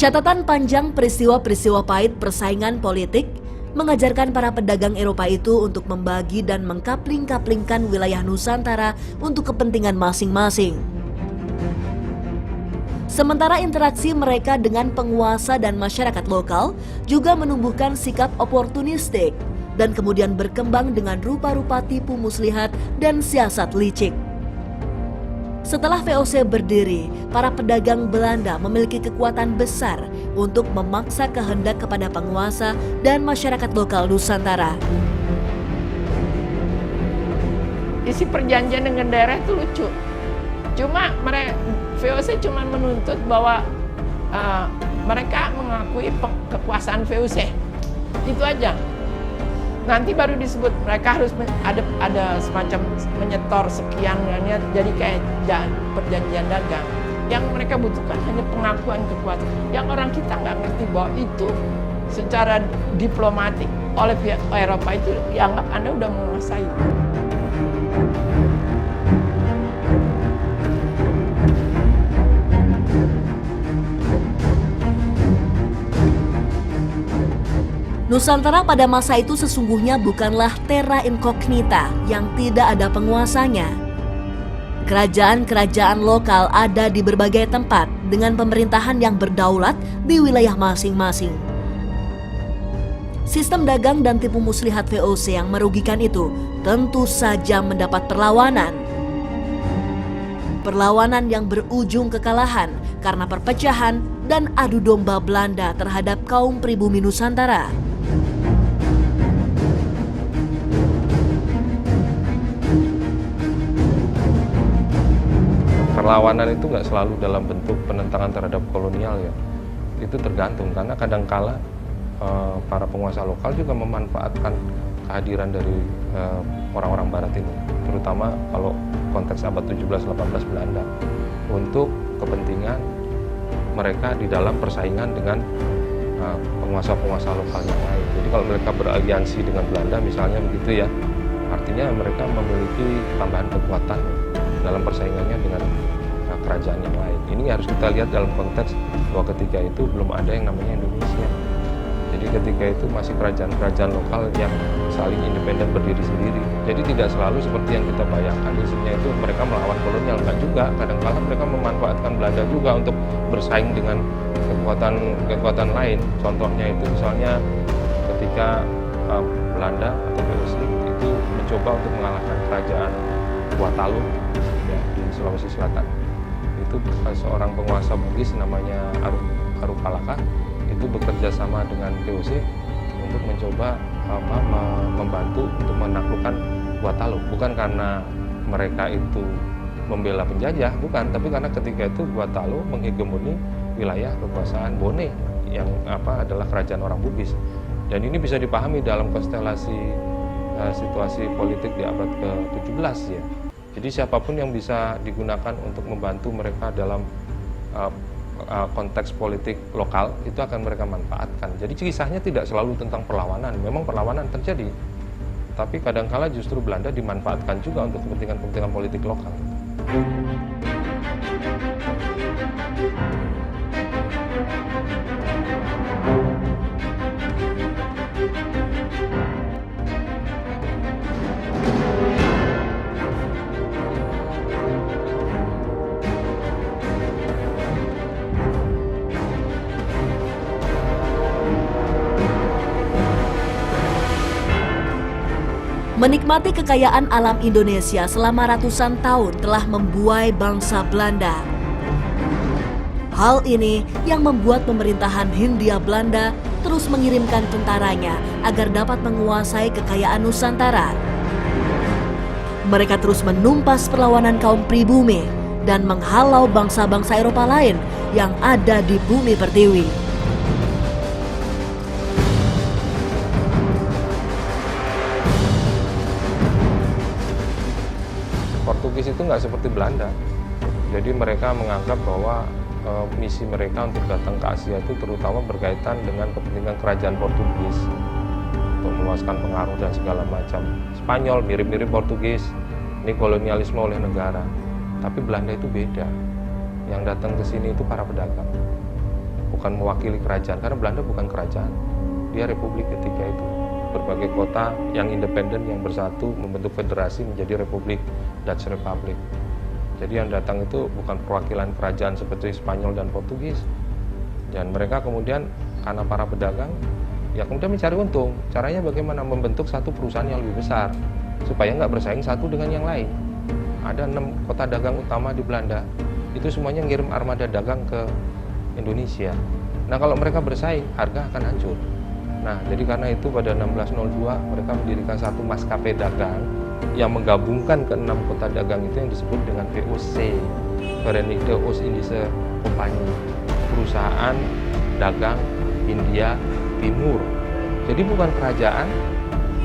Catatan panjang peristiwa-peristiwa pahit persaingan politik mengajarkan para pedagang Eropa itu untuk membagi dan mengkapling-kaplingkan wilayah Nusantara untuk kepentingan masing-masing. Sementara interaksi mereka dengan penguasa dan masyarakat lokal juga menumbuhkan sikap oportunistik dan kemudian berkembang dengan rupa-rupa tipu muslihat dan siasat licik. Setelah VOC berdiri, para pedagang Belanda memiliki kekuatan besar untuk memaksa kehendak kepada penguasa dan masyarakat lokal Nusantara. Isi perjanjian dengan daerah itu lucu. Cuma VOC cuma menuntut bahwa mereka mengakui kekuasaan VOC. Itu aja. Nanti baru disebut mereka harus ada semacam menyetor sekian, jadi kayak perjanjian dagang. Yang mereka butuhkan hanya pengakuan kekuasaan. Yang orang kita nggak ngerti bahwa itu secara diplomatik oleh pihak Eropa itu dianggap Anda udah menguasai. Nusantara pada masa itu sesungguhnya bukanlah terra incognita yang tidak ada penguasanya. Kerajaan-kerajaan lokal ada di berbagai tempat dengan pemerintahan yang berdaulat di wilayah masing-masing. Sistem dagang dan tipu muslihat VOC yang merugikan itu tentu saja mendapat perlawanan. Perlawanan yang berujung kekalahan karena perpecahan dan adu domba Belanda terhadap kaum pribumi Nusantara. Perlawanan itu nggak selalu dalam bentuk penentangan terhadap kolonial ya. Itu tergantung karena kadangkala para penguasa lokal juga memanfaatkan kehadiran dari orang-orang barat ini, terutama kalau konteks abad 17-18 Belanda untuk kepentingan mereka di dalam persaingan dengan penguasa-penguasa lokal yang lain. Jadi kalau mereka beraliansi dengan Belanda misalnya begitu ya, artinya mereka memiliki tambahan kekuatan dalam persaingannya dengan kerajaan yang lain. Ini harus kita lihat dalam konteks bahwa ketika itu belum ada yang namanya Indonesia. Jadi ketika itu masih kerajaan-kerajaan lokal yang saling independen berdiri sendiri. Jadi tidak selalu seperti yang kita bayangkan isinya itu mereka melawan kolonial, enggak juga. Kadang-kadang mereka memanfaatkan Belanda juga untuk bersaing dengan kekuatan lain. Contohnya itu misalnya ketika Belanda atau VOC itu mencoba untuk mengalahkan kerajaan Kuatalu ya, di Sulawesi Selatan. Itu seorang penguasa Bugis namanya Arupalaka itu bekerja sama dengan VOC untuk mencoba membantu untuk menaklukkan Kuatalu. Bukan karena mereka itu membela penjajah, bukan, tapi karena ketika itu Kuatalu menghegemoni wilayah kekuasaan Bone yang adalah kerajaan orang Bugis. Dan ini bisa dipahami dalam konstelasi situasi politik di abad ke-17 ya. Jadi siapapun yang bisa digunakan untuk membantu mereka dalam konteks politik lokal itu akan mereka manfaatkan. Jadi kisahnya tidak selalu tentang perlawanan. Memang perlawanan terjadi, tapi kadangkala justru Belanda dimanfaatkan juga untuk kepentingan-kepentingan politik lokal. Menikmati kekayaan alam Indonesia selama ratusan tahun telah membuai bangsa Belanda. Hal ini yang membuat pemerintahan Hindia Belanda terus mengirimkan tentaranya agar dapat menguasai kekayaan Nusantara. Mereka terus menumpas perlawanan kaum pribumi dan menghalau bangsa-bangsa Eropa lain yang ada di bumi pertiwi. Portugis itu nggak seperti Belanda. Jadi mereka menganggap bahwa misi mereka untuk datang ke Asia itu terutama berkaitan dengan kepentingan kerajaan Portugis untuk meluaskan pengaruh dan segala macam. Spanyol mirip-mirip Portugis, ini kolonialisme oleh negara. Tapi Belanda itu beda. Yang datang ke sini itu para pedagang. bukan mewakili kerajaan, karena Belanda bukan kerajaan, dia republik ketika itu. Berbagai kota yang independen yang bersatu membentuk federasi menjadi Republik Dutch Republic. Jadi yang datang itu bukan perwakilan kerajaan seperti Spanyol dan Portugis. Dan mereka kemudian karena para pedagang ya kemudian mencari untung. Caranya bagaimana? Membentuk satu perusahaan yang lebih besar supaya nggak bersaing satu dengan yang lain. Ada 6 kota dagang utama di Belanda. Itu semuanya ngirim armada dagang ke Indonesia. Nah kalau mereka bersaing, harga akan hancur. Nah, jadi karena itu pada 1602 mereka mendirikan satu maskapai dagang yang menggabungkan ke 6 kota dagang itu yang disebut dengan VOC, Verenigde Oost-Indische Compagnie, perusahaan dagang Hindia Timur. Jadi bukan kerajaan,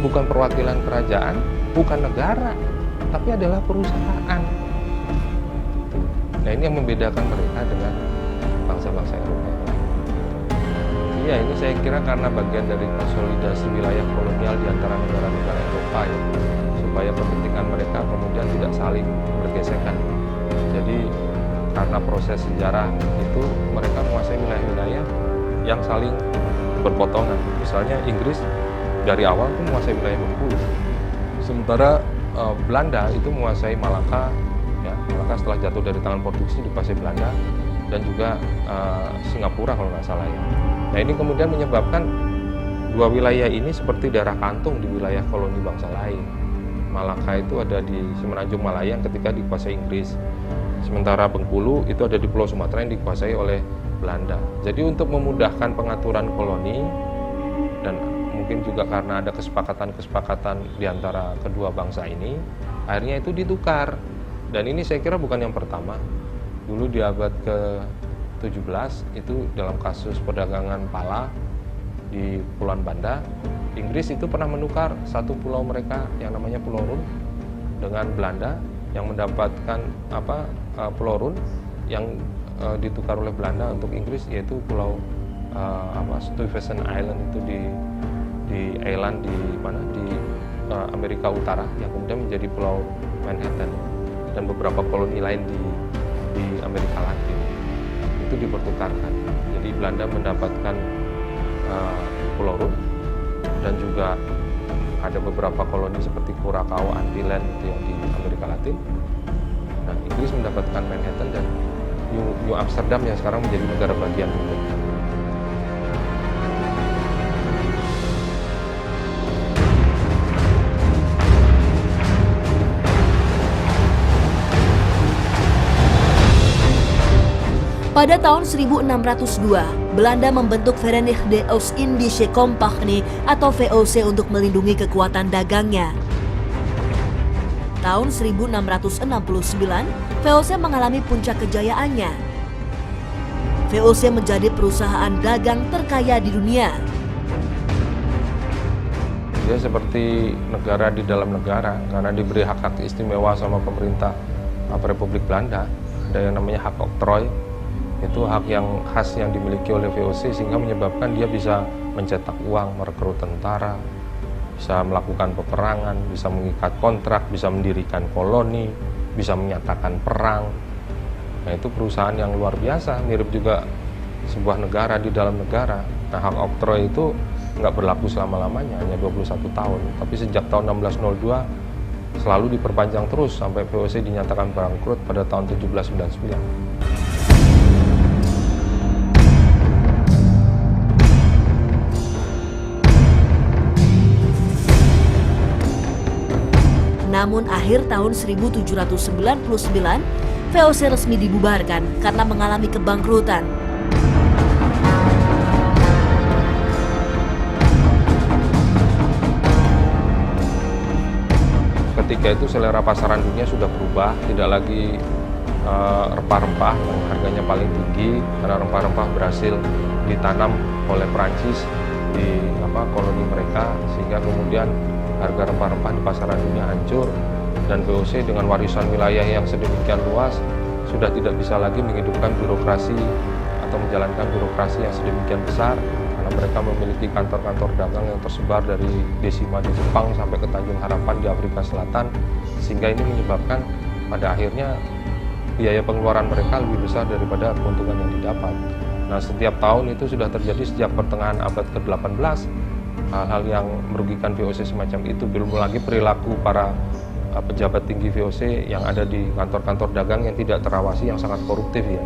bukan perwakilan kerajaan, bukan negara, tapi adalah perusahaan. Nah, ini yang membedakan mereka dengan bangsa-bangsa Eropa. Ya, ini saya kira karena bagian dari konsolidasi wilayah kolonial di antara negara-negara Eropa ya, supaya kepentingan mereka kemudian tidak saling bergesekan. Jadi karena proses sejarah itu mereka menguasai wilayah-wilayah yang saling berpotongan. Misalnya Inggris dari awal itu menguasai wilayah Bengkulu, sementara Belanda itu menguasai Malaka. Ya, Malaka setelah jatuh dari tangan Portugis dikuasai Belanda, dan juga Singapura kalau nggak salah ya. Nah ini kemudian menyebabkan dua wilayah ini seperti darah kantung di wilayah koloni bangsa lain. Malaka itu ada di Semenanjung Malaya yang ketika dikuasai Inggris, sementara Bengkulu itu ada di Pulau Sumatera yang dikuasai oleh Belanda. Jadi untuk memudahkan pengaturan koloni dan mungkin juga karena ada kesepakatan-kesepakatan di antara kedua bangsa ini, akhirnya itu ditukar. Dan ini saya kira bukan yang pertama. Dulu di abad ke-17 itu dalam kasus perdagangan pala di Kepulauan Banda, Inggris itu pernah menukar satu pulau mereka yang namanya Pulau Run dengan Belanda, yang mendapatkan Pulau Run yang ditukar oleh Belanda untuk Inggris, yaitu Pulau Stuyvesant Island itu di island di mana di Amerika Utara yang kemudian menjadi Pulau Manhattan, dan beberapa koloni lain di Amerika Latin itu dipertukarkan. Jadi Belanda mendapatkan Pulau Run, dan juga ada beberapa koloni seperti Curaçao, Antillen itu yang di Amerika Latin. Nah, Inggris mendapatkan Manhattan dan New Amsterdam yang sekarang menjadi negara bagian dulu. Pada tahun 1602, Belanda membentuk Verenigde Oost-Indische Compagnie atau VOC untuk melindungi kekuatan dagangnya. Tahun 1669, VOC mengalami puncak kejayaannya. VOC menjadi perusahaan dagang terkaya di dunia. Dia seperti negara di dalam negara karena diberi hak-hak istimewa sama pemerintah Republik Belanda. Ada yang namanya hak oktrooi. Itu hak yang khas yang dimiliki oleh VOC sehingga menyebabkan dia bisa mencetak uang, merekrut tentara, bisa melakukan peperangan, bisa mengikat kontrak, bisa mendirikan koloni, bisa menyatakan perang. Nah itu perusahaan yang luar biasa, mirip juga sebuah negara di dalam negara. Nah hak oktrooi itu nggak berlaku selama-lamanya, hanya 21 tahun. Tapi sejak tahun 1602 selalu diperpanjang terus sampai VOC dinyatakan bangkrut pada tahun 1799. Namun akhir tahun 1799, VOC resmi dibubarkan karena mengalami kebangkrutan. Ketika itu selera pasaran dunia sudah berubah, tidak lagi rempah-rempah yang harganya paling tinggi, karena rempah-rempah berhasil ditanam oleh Prancis di koloni mereka, sehingga kemudian harga rempah-rempah di pasaran dunia hancur, dan VOC dengan warisan wilayah yang sedemikian luas sudah tidak bisa lagi menghidupkan birokrasi atau menjalankan birokrasi yang sedemikian besar, karena mereka memiliki kantor-kantor dagang yang tersebar dari Desima di Jepang sampai ke Tanjung Harapan di Afrika Selatan, sehingga ini menyebabkan pada akhirnya biaya pengeluaran mereka lebih besar daripada keuntungan yang didapat. Nah, setiap tahun itu sudah terjadi sejak pertengahan abad ke-18 hal-hal yang merugikan VOC semacam itu, belum lagi perilaku para pejabat tinggi VOC yang ada di kantor-kantor dagang yang tidak terawasi, yang sangat koruptif ya.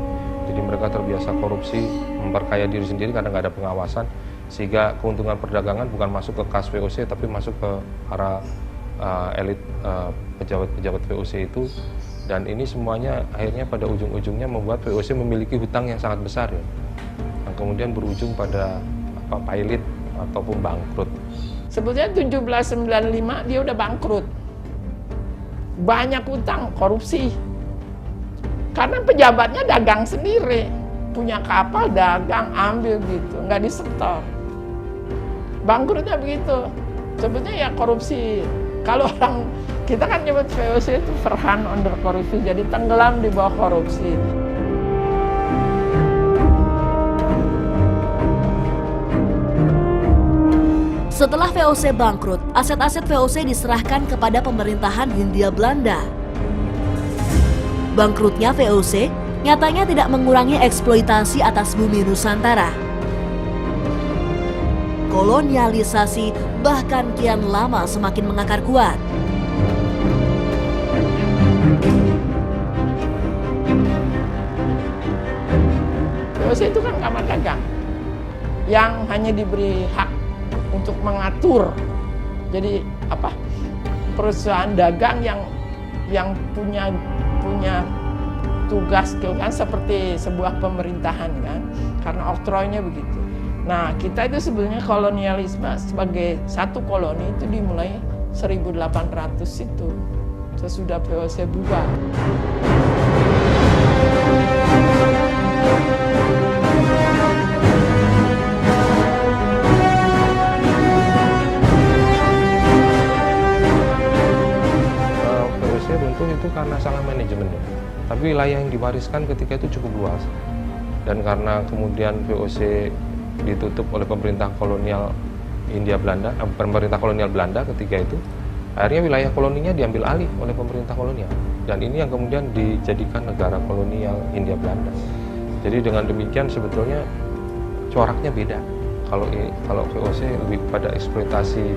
Jadi mereka terbiasa korupsi, memperkaya diri sendiri karena nggak ada pengawasan, sehingga keuntungan perdagangan bukan masuk ke kas VOC tapi masuk ke para elit pejabat-pejabat VOC itu. Dan ini semuanya akhirnya pada ujung-ujungnya membuat VOC memiliki hutang yang sangat besar ya, yang kemudian berujung pada pailit ataupun bangkrut. Sebetulnya 1795 dia udah bangkrut. Banyak utang, korupsi. Karena pejabatnya dagang sendiri. Punya kapal, dagang, ambil gitu. Nggak disetor. Bangkrutnya begitu. Sebetulnya ya korupsi. Kalau orang, kita kan nyebut VOC itu Verhan under korupsi. Jadi tenggelam di bawah korupsi. Setelah VOC bangkrut, aset-aset VOC diserahkan kepada pemerintahan Hindia Belanda. Bangkrutnya VOC nyatanya tidak mengurangi eksploitasi atas bumi Nusantara. Kolonialisasi bahkan kian lama semakin mengakar kuat. VOC itu kan kamar dagang yang hanya diberi hak untuk mengatur. Jadi perusahaan dagang yang punya tugas kan seperti sebuah pemerintahan kan, karena oktroynya begitu. Nah, kita itu sebenarnya kolonialisme sebagai satu koloni itu dimulai 1800 itu, sesudah VOC bubar. Itu karena salah manajemen ya. Tapi wilayah yang diwariskan ketika itu cukup luas, dan karena kemudian VOC ditutup oleh pemerintah kolonial pemerintah kolonial Belanda ketika itu, akhirnya wilayah koloninya diambil alih oleh pemerintah kolonial, dan ini yang kemudian dijadikan negara kolonial Hindia Belanda. Jadi dengan demikian sebetulnya coraknya beda. Kalau VOC lebih pada eksploitasi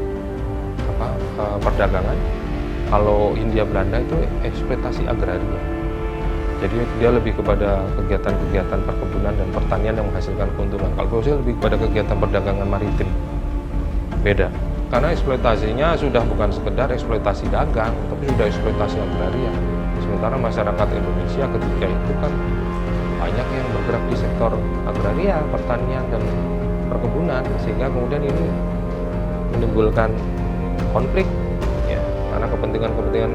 perdagangan, kalau Hindia Belanda itu eksploitasi agraria. Jadi dia lebih kepada kegiatan-kegiatan perkebunan dan pertanian yang menghasilkan keuntungan. Kalau VOC lebih kepada kegiatan perdagangan maritim. Beda. Karena eksploitasinya sudah bukan sekedar eksploitasi dagang, tapi sudah eksploitasi agraria. Sementara masyarakat Indonesia ketika itu kan banyak yang bergerak di sektor agraria, pertanian dan perkebunan, sehingga kemudian ini menimbulkan konflik. Karena kepentingan-kepentingan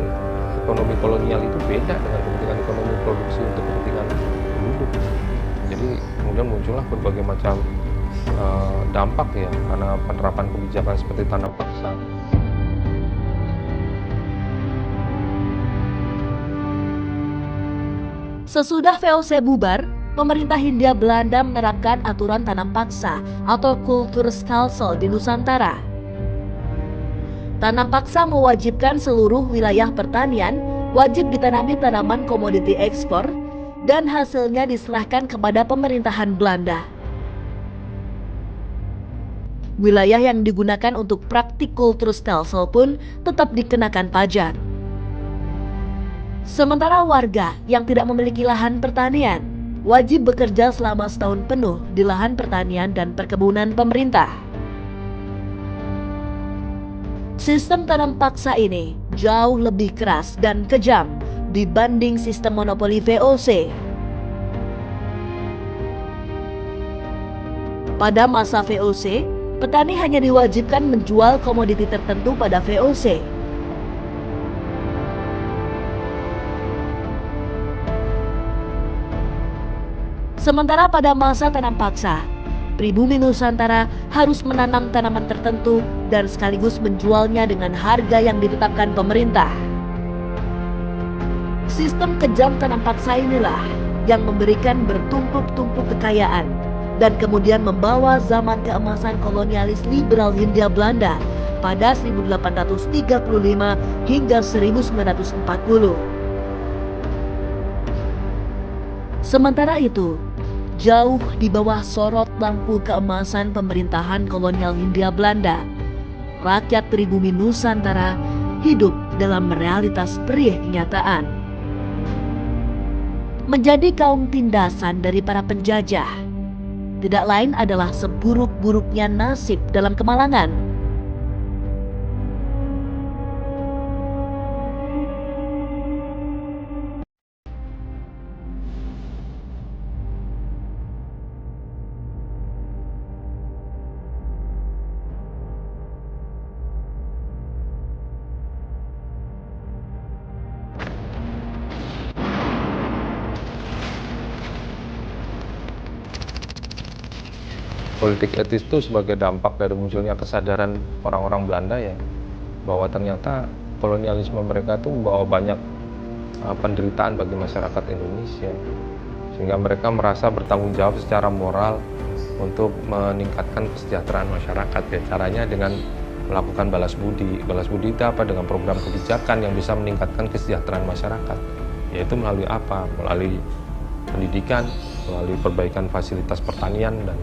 ekonomi kolonial itu beda dengan kepentingan ekonomi produksi untuk kepentingan penduduk. Jadi kemudian muncullah berbagai macam dampak ya, karena penerapan kebijakan seperti tanam paksa. Sesudah VOC bubar, pemerintah Hindia Belanda menerapkan aturan tanam paksa atau Kulturstelsel di Nusantara. Tanam paksa mewajibkan seluruh wilayah pertanian wajib ditanami tanaman komoditi ekspor dan hasilnya diserahkan kepada pemerintahan Belanda. Wilayah yang digunakan untuk praktik Kulturstelsel pun tetap dikenakan pajak. Sementara warga yang tidak memiliki lahan pertanian wajib bekerja selama setahun penuh di lahan pertanian dan perkebunan pemerintah. Sistem tanam paksa ini jauh lebih keras dan kejam dibanding sistem monopoli VOC. Pada masa VOC, petani hanya diwajibkan menjual komoditi tertentu pada VOC. Sementara pada masa tanam paksa, pribumi Nusantara harus menanam tanaman tertentu dan sekaligus menjualnya dengan harga yang ditetapkan pemerintah. Sistem kejam tanam paksa inilah yang memberikan bertumpuk-tumpuk kekayaan dan kemudian membawa zaman keemasan kolonialis liberal Hindia Belanda pada 1835 hingga 1940. Sementara itu, Jauh di bawah sorot lampu keemasan pemerintahan kolonial Hindia Belanda, rakyat pribumi Nusantara hidup dalam realitas perih kenyataan. Menjadi kaum tindasan dari para penjajah, tidak lain adalah seburuk-buruknya nasib dalam kemalangan. Politik etis itu sebagai dampak dari munculnya kesadaran orang-orang Belanda ya, bahwa ternyata kolonialisme mereka itu membawa banyak penderitaan bagi masyarakat Indonesia, sehingga mereka merasa bertanggung jawab secara moral untuk meningkatkan kesejahteraan masyarakat ya. Caranya dengan melakukan balas budi. Balas budi itu apa? Dengan program kebijakan yang bisa meningkatkan kesejahteraan masyarakat, yaitu melalui apa? Melalui pendidikan, melalui perbaikan fasilitas pertanian dan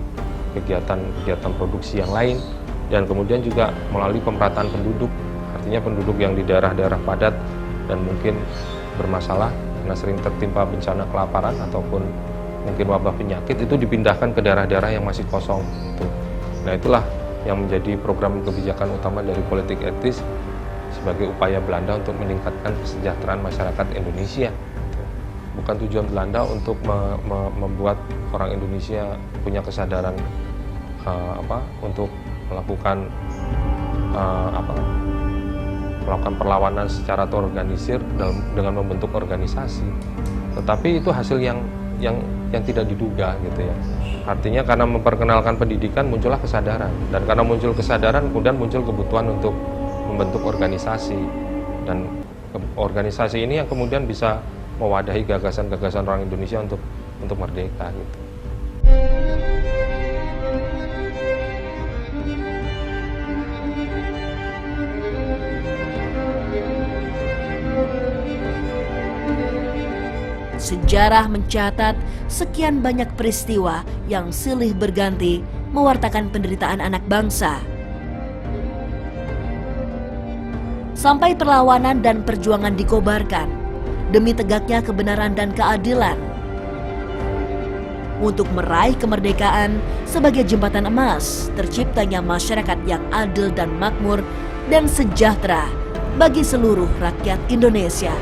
kegiatan produksi yang lain, dan kemudian juga melalui pemerataan penduduk, artinya penduduk yang di daerah-daerah padat dan mungkin bermasalah karena sering tertimpa bencana kelaparan ataupun mungkin wabah penyakit, itu dipindahkan ke daerah-daerah yang masih kosong. Nah, itulah yang menjadi program kebijakan utama dari politik etis sebagai upaya Belanda untuk meningkatkan kesejahteraan masyarakat Indonesia. Bukan tujuan Belanda untuk membuat orang Indonesia punya kesadaran untuk melakukan melakukan perlawanan secara terorganisir dengan membentuk organisasi. Tetapi itu hasil yang tidak diduga gitu ya. Artinya karena memperkenalkan pendidikan muncullah kesadaran, dan karena muncul kesadaran kemudian muncul kebutuhan untuk membentuk organisasi, dan organisasi ini yang kemudian bisa mewadahi gagasan-gagasan orang Indonesia untuk merdeka gitu. Sejarah mencatat sekian banyak peristiwa yang silih berganti mewartakan penderitaan anak bangsa. Sampai perlawanan dan perjuangan dikobarkan demi tegaknya kebenaran dan keadilan. Untuk meraih kemerdekaan sebagai jembatan emas terciptanya masyarakat yang adil dan makmur dan sejahtera bagi seluruh rakyat Indonesia.